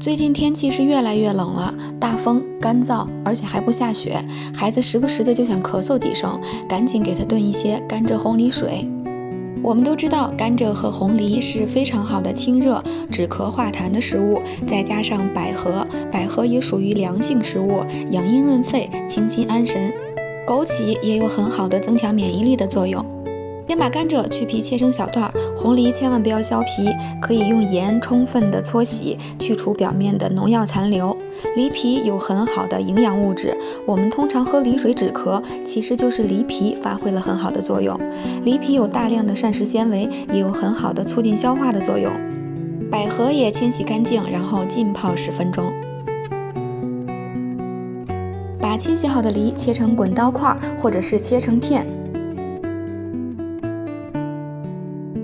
最近天气是越来越冷了，大风、干燥，而且还不下雪，孩子时不时的就想咳嗽几声，赶紧给他炖一些甘蔗红梨水。我们都知道，甘蔗和红梨是非常好的清热、止咳化痰的食物，再加上百合，百合也属于凉性食物，养阴润肺、清心安神。枸杞也有很好的增强免疫力的作用。先把甘蔗去皮切成小段，红梨千万不要削皮，可以用盐充分的搓洗，去除表面的农药残留。梨皮有很好的营养物质，我们通常喝梨水止咳，其实就是梨皮发挥了很好的作用。梨皮有大量的膳食纤维，也有很好的促进消化的作用。百合也清洗干净，然后浸泡10分钟。把清洗好的梨切成滚刀块，或者是切成片。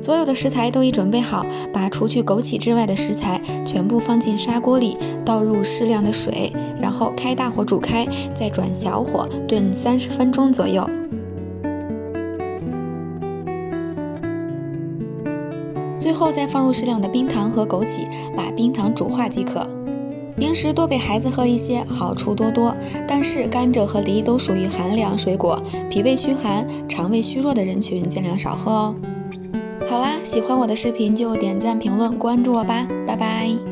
所有的食材都已准备好，把除去枸杞之外的食材全部放进砂锅里，倒入适量的水，然后开大火煮开，再转小火炖30分钟左右。最后再放入适量的冰糖和枸杞，把冰糖煮化即可。平时多给孩子喝一些，好处多多。但是甘蔗和梨都属于寒凉水果，脾胃虚寒、肠胃虚弱的人群尽量少喝哦。好啦，喜欢我的视频就点赞、评论、关注我吧，拜拜。